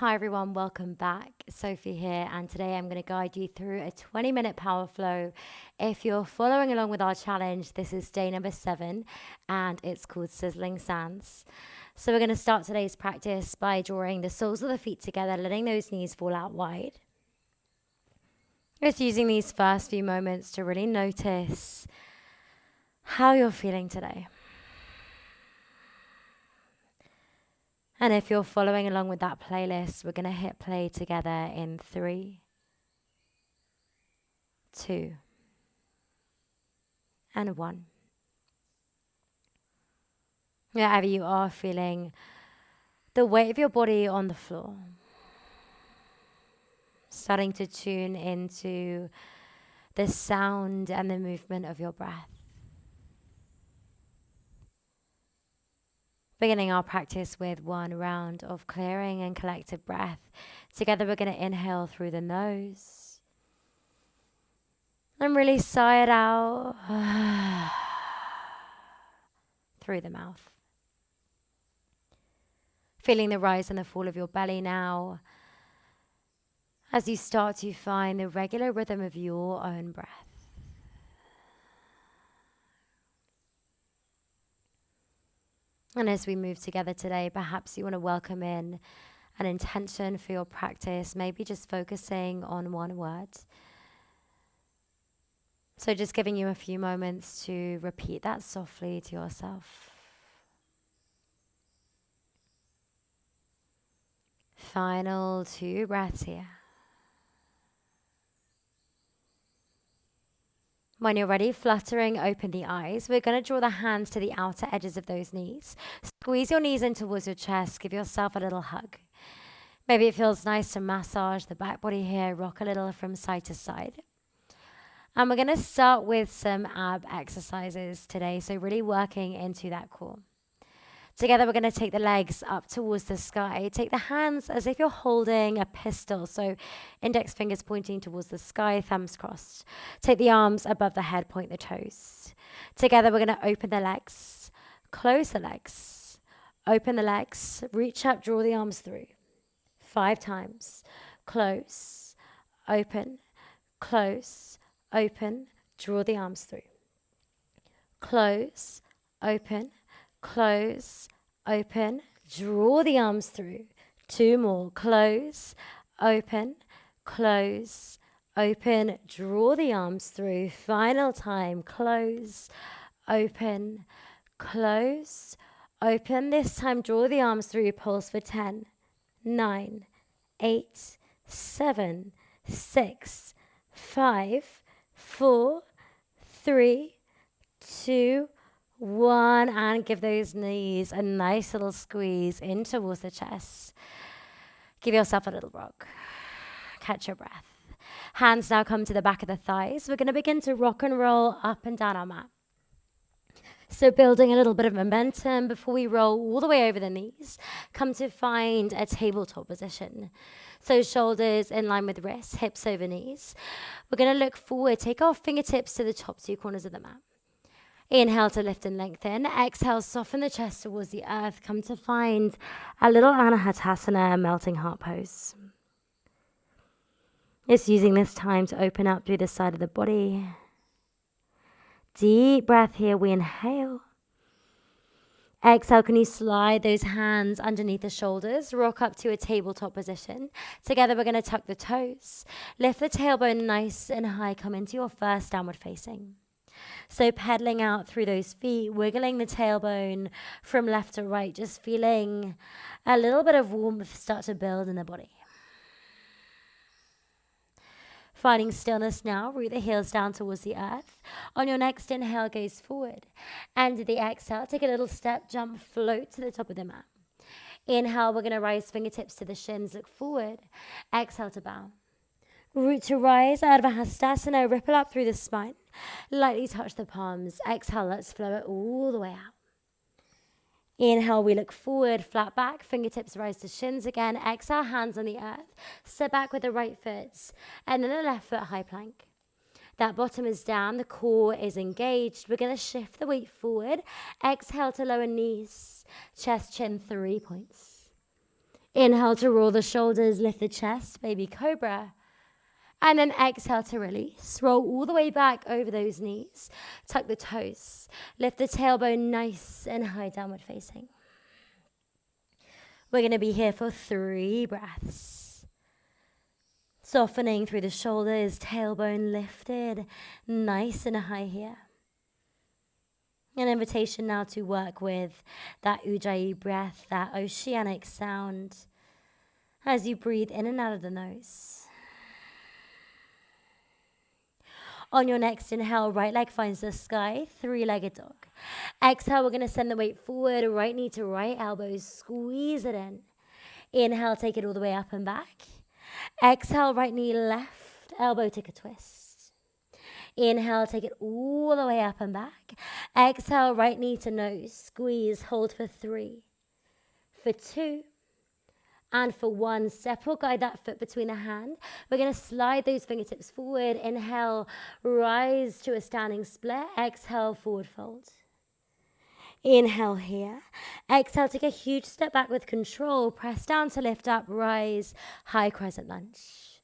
Hi everyone, welcome back. Sophie here, and today I'm going to guide you through a 20-minute power flow. If you're following along with our challenge, this is day number 7 and it's called Sizzling Sands. So we're going to start today's practice by drawing the soles of the feet together, letting those knees fall out wide. Just using these first few moments to really notice how you're feeling today. And if you're following along with that playlist, we're going to hit play together in 3, 2, and 1. Wherever you are, feeling the weight of your body on the floor. Starting to tune into the sound and the movement of your breath. Beginning our practice with 1 round of clearing and collective breath. Together we're going to inhale through the nose. And really sigh it out through the mouth. Feeling the rise and the fall of your belly now as you start to find the regular rhythm of your own breath. And as we move together today, perhaps you want to welcome in an intention for your practice, maybe just focusing on one word. So just giving you a few moments to repeat that softly to yourself. Final 2 breaths here. When you're ready, fluttering open the eyes, we're going to draw the hands to the outer edges of those knees. Squeeze your knees in towards your chest. Give yourself a little hug. Maybe it feels nice to massage the back body here, rock a little from side to side. And we're going to start with some ab exercises today, so really working into that core. Together, we're going to take the legs up towards the sky. Take the hands as if you're holding a pistol. So index fingers pointing towards the sky, thumbs crossed. Take the arms above the head, point the toes. Together, we're going to open the legs, close the legs, open the legs, reach up, draw the arms through. 5 times. Close, open, close, open, draw the arms through. Close, open, close, open, draw the arms through. 2 more. Close, open, close, open, draw the arms through. Final time. Close, open, close, open. This time, draw the arms through. Pulse for 10, 9, 8, 7, 6, 5, 4, 3, 2, 1, and give those knees a nice little squeeze in towards the chest. Give yourself a little rock. Catch your breath. Hands now come to the back of the thighs. We're going to begin to rock and roll up and down our mat. So building a little bit of momentum before we roll all the way over the knees. Come to find a tabletop position. So shoulders in line with wrists, hips over knees. We're going to look forward. Take our fingertips to the top 2 corners of the mat. Inhale to lift and lengthen. Exhale, soften the chest towards the earth. Come to find a little Anahatasana, melting heart pose. Just using this time to open up through the side of the body. Deep breath here. We inhale. Exhale, can you slide those hands underneath the shoulders? Rock up to a tabletop position. Together, we're going to tuck the toes. Lift the tailbone nice and high. Come into your first downward facing. So pedaling out through those feet, wiggling the tailbone from left to right, just feeling a little bit of warmth start to build in the body. Finding stillness now, root the heels down towards the earth. On your next inhale, gaze forward. And the exhale, take a little step, jump, float to the top of the mat. Inhale, we're going to rise fingertips to the shins, look forward. Exhale to bow. Root to rise out of a Hastasana, ripple up through the spine. Lightly touch the palms. Exhale, let's flow it all the way out. Inhale, we look forward, flat back, fingertips rise to shins again. Exhale, hands on the earth. Step back with the right foot and then the left foot, high plank. That bottom is down, the core is engaged. We're going to shift the weight forward. Exhale to lower knees, chest, chin, 3 points. Inhale to roll the shoulders, lift the chest, baby cobra. And then exhale to release. Roll all the way back over those knees. Tuck the toes. Lift the tailbone nice and high, downward facing. We're going to be here for 3 breaths. Softening through the shoulders, tailbone lifted, nice and high here. An invitation now to work with that Ujjayi breath, that oceanic sound as you breathe in and out of the nose. On your next inhale, right leg finds the sky, 3-legged dog. Exhale, we're going to send the weight forward, right knee to right elbow, squeeze it in. Inhale, take it all the way up and back. Exhale, right knee, left elbow, take a twist. Inhale, take it all the way up and back. Exhale, right knee to nose, squeeze, hold for 3, for 2, and for 1. Step or guide that foot between a hand. We're going to slide those fingertips forward. Inhale, rise to a standing split. Exhale, forward fold. Inhale here. Exhale, take a huge step back with control. Press down to lift up, rise, high crescent lunge.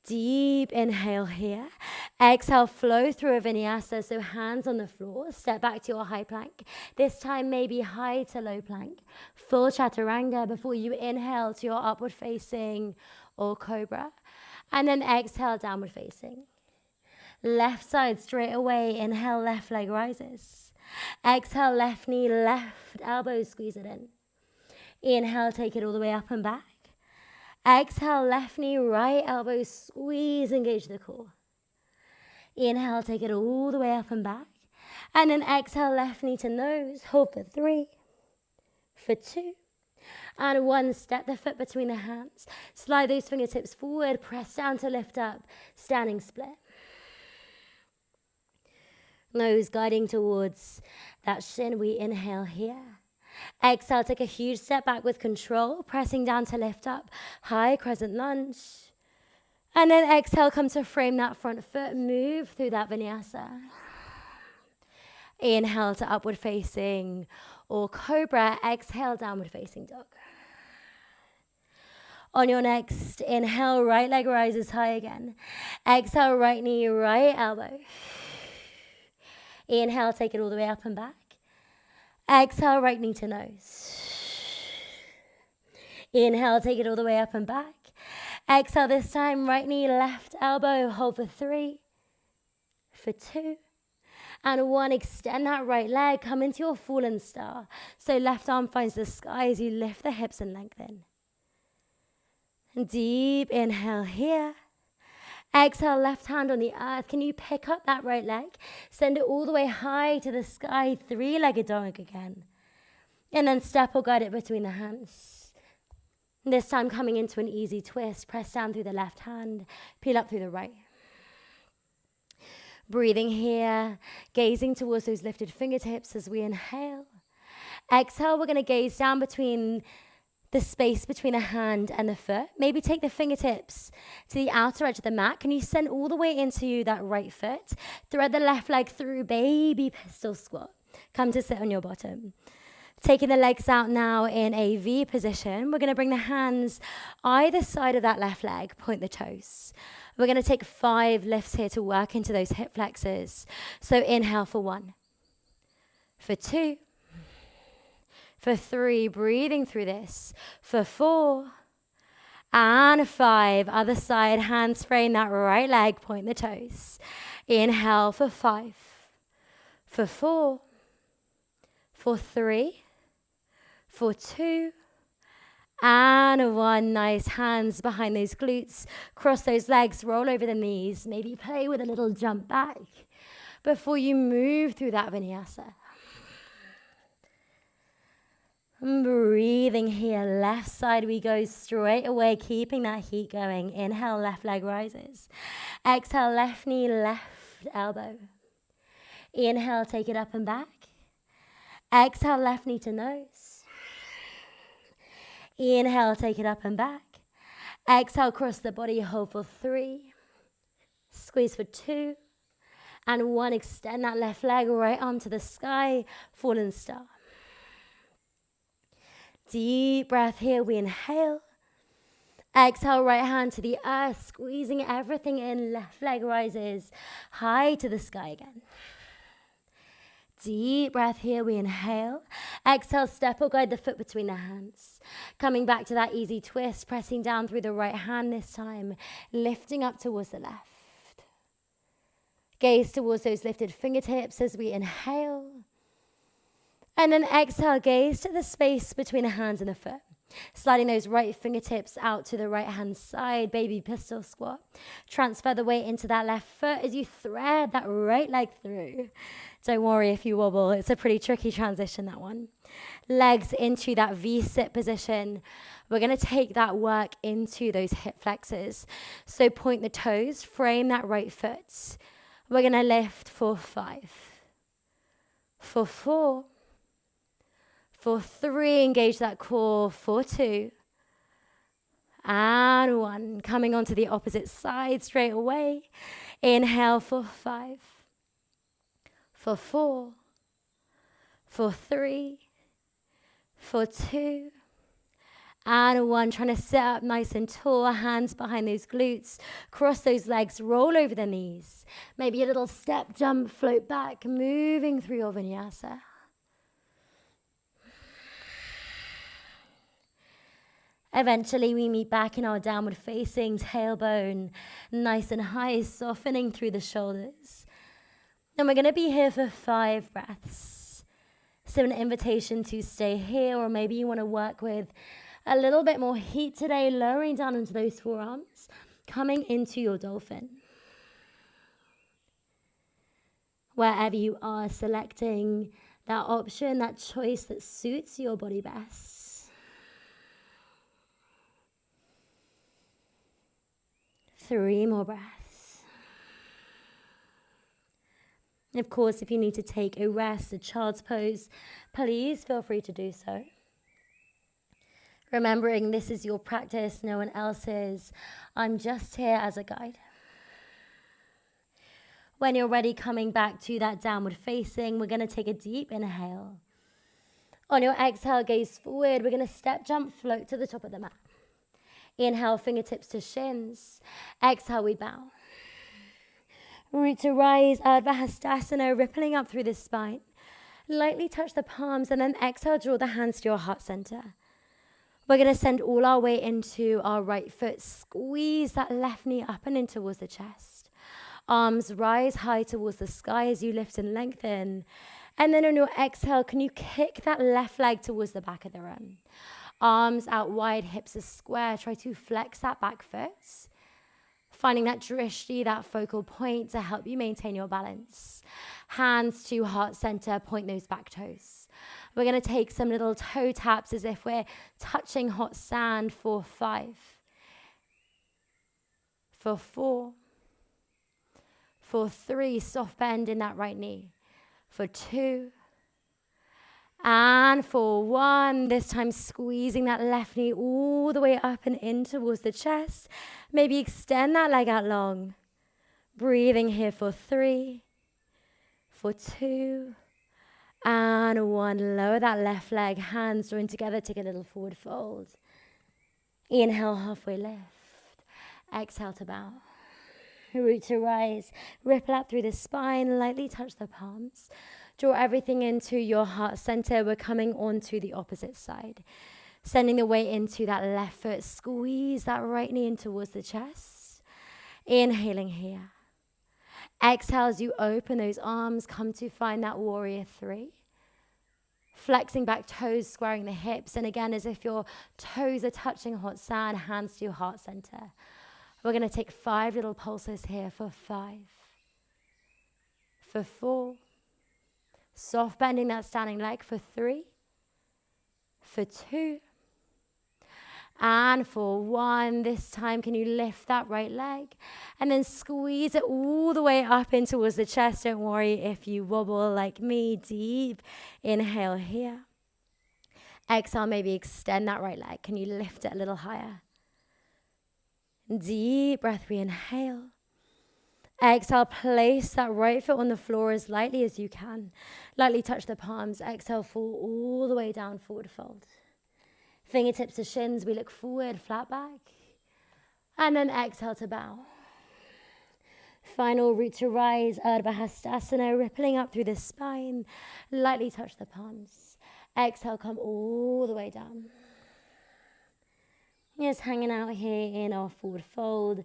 Deep inhale here. Exhale, flow through a vinyasa, so hands on the floor. Step back to your high plank. This time maybe high to low plank. Full chaturanga before you inhale to your upward facing or cobra. And then exhale, downward facing. Left side straight away. Inhale, left leg rises. Exhale, left knee, left elbow, squeeze it in. Inhale, take it all the way up and back. Exhale, left knee, right elbow, squeeze, engage the core. Inhale, take it all the way up and back. And then exhale, left knee to nose, hold for 3, for 2, and 1. Step the foot between the hands. Slide those fingertips forward, press down to lift up, standing split. Nose guiding towards that shin, we inhale here. Exhale, take a huge step back with control, pressing down to lift up, high crescent lunge. And then exhale, come to frame that front foot, move through that vinyasa. Inhale to upward facing or cobra, exhale, downward facing dog. On your next inhale, right leg rises high again. Exhale, right knee, right elbow. Inhale, take it all the way up and back. Exhale, right knee to nose. Inhale, take it all the way up and back. Exhale, this time, right knee, left elbow, hold for 3, for 2, and 1. Extend that right leg, come into your fallen star. So left arm finds the sky as you lift the hips and lengthen. And deep inhale here. Exhale, left hand on the earth. Can you pick up that right leg? Send it all the way high to the sky, 3-legged dog again. And then step or guide it between the hands. This time coming into an easy twist. Press down through the left hand, peel up through the right. Breathing here, gazing towards those lifted fingertips as we inhale. Exhale, we're going to gaze down between the space between a hand and the foot. Maybe take the fingertips to the outer edge of the mat. Can you send all the way into that right foot? Thread the left leg through, baby pistol squat. Come to sit on your bottom. Taking the legs out now in a V position. We're going to bring the hands either side of that left leg, point the toes. We're going to take 5 lifts here to work into those hip flexors. So inhale for 1, for 2, for 3, breathing through this, for 4, and 5. Other side, hands frame that right leg, point the toes. Inhale for 5, for 4, for 3, for 2, and 1. Nice, hands behind those glutes, cross those legs, roll over the knees, maybe play with a little jump back before you move through that vinyasa. Breathing here, left side we go straight away, keeping that heat going. Inhale, left leg rises. Exhale, left knee, left elbow. Inhale, take it up and back. Exhale, left knee to nose. Inhale, take it up and back. Exhale, cross the body, hold for 3. Squeeze for 2. And 1, extend that left leg, right arm to the sky, fallen star. Deep breath here, we inhale. Exhale, right hand to the earth, squeezing everything in. Left leg rises high to the sky again. Deep breath here, we inhale. Exhale, step or guide the foot between the hands. Coming back to that easy twist, pressing down through the right hand this time, lifting up towards the left. Gaze towards those lifted fingertips as we inhale. And then exhale, gaze to the space between the hands and the foot. Sliding those right fingertips out to the right hand side, baby pistol squat. Transfer the weight into that left foot as you thread that right leg through. Don't worry if you wobble, it's a pretty tricky transition, that one. Legs into that V-sit position. We're going to take that work into those hip flexors. So point the toes, frame that right foot. We're going to lift for 5, for 4, for 3, engage that core, for 2, and 1. Coming onto the opposite side straight away. Inhale for 5, for 4, for 3, for 2, and 1. Trying to sit up nice and tall, hands behind those glutes, cross those legs, roll over the knees. Maybe a little step, jump, float back, moving through your vinyasa. Eventually, we meet back in our downward facing, tailbone nice and high, softening through the shoulders. And we're going to be here for 5 breaths. So an invitation to stay here, or maybe you want to work with a little bit more heat today, lowering down into those forearms, coming into your dolphin. Wherever you are, selecting that option, that choice that suits your body best. Three more breaths. Of course, if you need to take a rest, a child's pose, please feel free to do so. Remembering this is your practice, no one else's. I'm just here as a guide. When you're ready, coming back to that downward facing, we're going to take a deep inhale. On your exhale, gaze forward. We're going to step, jump, float to the top of the mat. Inhale, fingertips to shins. Exhale, we bow. Root to rise, Ardha Hastasana, rippling up through the spine. Lightly touch the palms, and then exhale, draw the hands to your heart center. We're going to send all our weight into our right foot. Squeeze that left knee up and in towards the chest. Arms rise high towards the sky as you lift and lengthen. And then on your exhale, can you kick that left leg towards the back of the room? Arms out wide, hips are square. Try to flex that back foot. Finding that drishti, that focal point to help you maintain your balance. Hands to heart center, point those back toes. We're going to take some little toe taps as if we're touching hot sand for 5, for 4, for 3, soft bend in that right knee, for 2, and for 1, this time squeezing that left knee all the way up and in towards the chest. Maybe extend that leg out long. Breathing here for 3, for 2, and 1. Lower that left leg, hands joined together, take a little forward fold. Inhale, halfway lift. Exhale to bow. Root to rise, ripple up through the spine, lightly touch the palms. Draw everything into your heart center. We're coming onto the opposite side. Sending the weight into that left foot. Squeeze that right knee in towards the chest. Inhaling here. Exhale as you open those arms. Come to find that warrior 3. Flexing back toes, squaring the hips. And again, as if your toes are touching hot sand, hands to your heart center. We're going to take 5 little pulses here for 5, for 4, soft bending that standing leg for 3, for 2, and for 1. This time, can you lift that right leg and then squeeze it all the way up in towards the chest. Don't worry if you wobble like me. Deep inhale here. Exhale, maybe extend that right leg. Can you lift it a little higher? Deep breath, we inhale. Exhale, place that right foot on the floor as lightly as you can. Lightly touch the palms. Exhale, fall all the way down, forward fold. Fingertips to shins, we look forward, flat back. And then exhale to bow. Final root to rise, Urdhva Hastasana, rippling up through the spine. Lightly touch the palms. Exhale, come all the way down. Just hanging out here in our forward fold.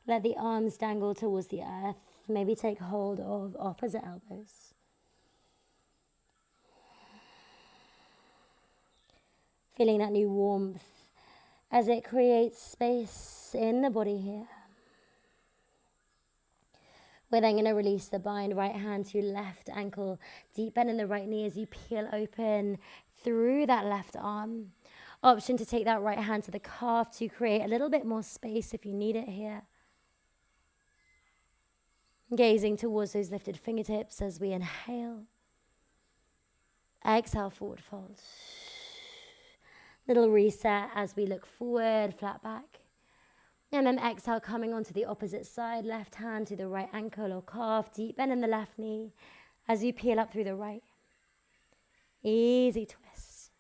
Let the arms dangle towards the earth. Maybe take hold of opposite elbows. Feeling that new warmth as it creates space in the body here. We're then going to release the bind, right hand to left ankle, deep bend in the right knee as you peel open through that left arm. Option to take that right hand to the calf to create a little bit more space if you need it here. Gazing towards those lifted fingertips as we inhale. Exhale, forward fold. Little reset as we look forward, flat back. And then exhale, coming onto the opposite side, left hand to the right ankle or calf, deep bend in the left knee as you peel up through the right. Easy twist.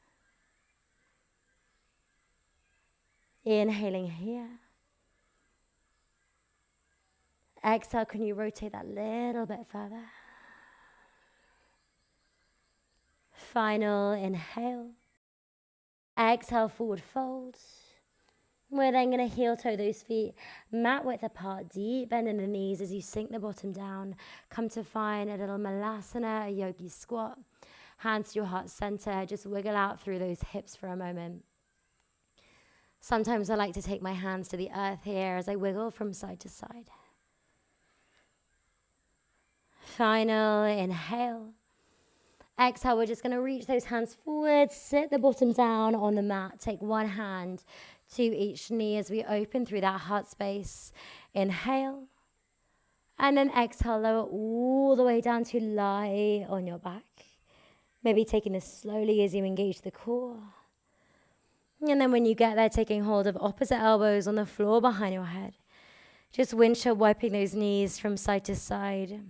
Inhaling here. Exhale, can you rotate that little bit further? Final inhale. Exhale, forward fold. We're then going to heel toe those feet mat width apart, deep bend in the knees as you sink the bottom down. Come to find a little malasana, a yogi squat. Hands to your heart center. Just wiggle out through those hips for a moment. Sometimes I like to take my hands to the earth here as I wiggle from side to side. Final inhale. Exhale, we're just going to reach those hands forward, sit the bottom down on the mat. Take one hand to each knee as we open through that heart space. Inhale. And then exhale, lower all the way down to lie on your back. Maybe taking this slowly as you engage the core. And then when you get there, taking hold of opposite elbows on the floor behind your head. Just windshield wiping those knees from side to side.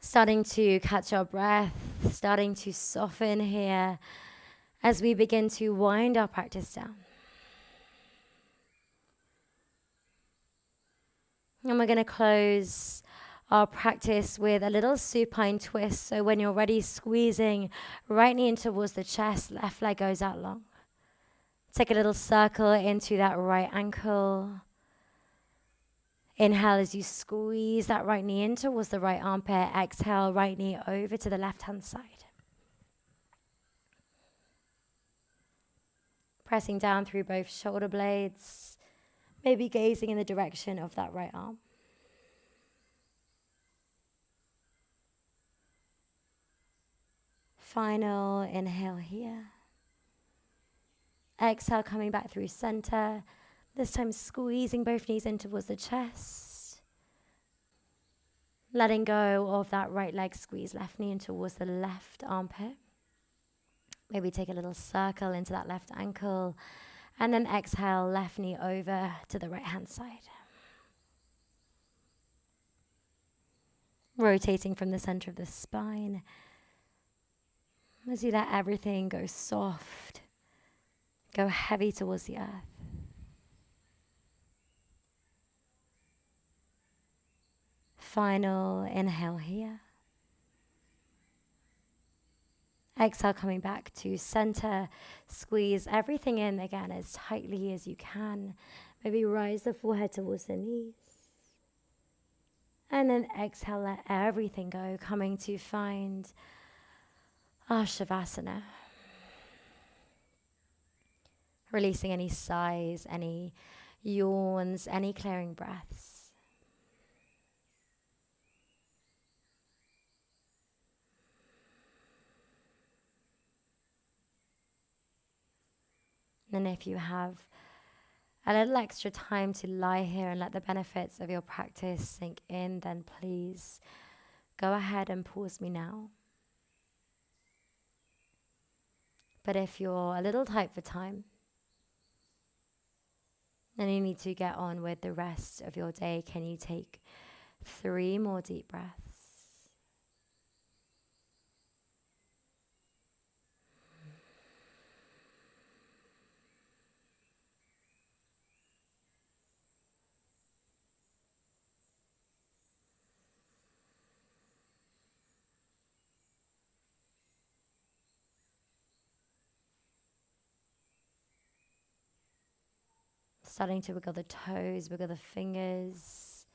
Starting to catch our breath, starting to soften here as we begin to wind our practice down. And we're going to close our practice with a little supine twist. So when you're ready, squeezing right knee in towards the chest, left leg goes out long. Take a little circle into that right ankle. Inhale as you squeeze that right knee in towards the right armpit. Exhale, right knee over to the left-hand side. Pressing down through both shoulder blades. Maybe gazing in the direction of that right arm. Final inhale here. Exhale, coming back through center. This time squeezing both knees in towards the chest. Letting go of that right leg squeeze, left knee in towards the left armpit. Maybe take a little circle into that left ankle. And then exhale, left knee over to the right hand side. Rotating from the center of the spine. As you let everything go soft, go heavy towards the earth. Final inhale here. Exhale, coming back to center. Squeeze everything in again as tightly as you can. Maybe rise the forehead towards the knees. And then exhale, let everything go, coming to find our Shavasana. Releasing any sighs, any yawns, any clearing breaths. And if you have a little extra time to lie here and let the benefits of your practice sink in, then please go ahead and pause me now. But if you're a little tight for time, then you need to get on with the rest of your day. Can you take 3 more deep breaths? Starting to wiggle the toes, wiggle the fingers,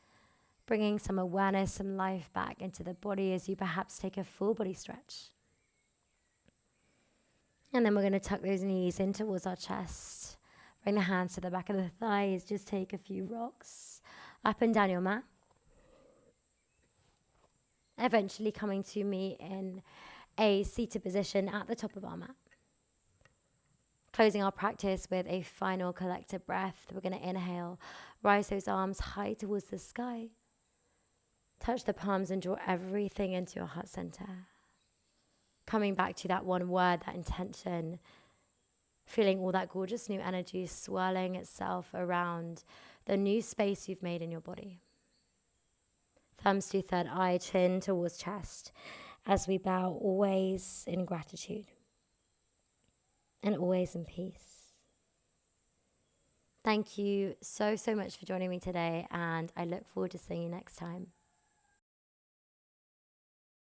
bringing some awareness, some life back into the body as you perhaps take a full body stretch. And then we're going to tuck those knees in towards our chest. Bring the hands to the back of the thighs. Just take a few rocks up and down your mat. Eventually coming to me in a seated position at the top of our mat. Closing our practice with a final collective breath. We're going to inhale, rise those arms high towards the sky. Touch the palms and draw everything into your heart center. Coming back to that one word, that intention. Feeling all that gorgeous new energy swirling itself around the new space you've made in your body. Thumbs to third eye, chin towards chest, as we bow always in gratitude and always in peace. Thank you so much for joining me today, and I look forward to seeing you next time.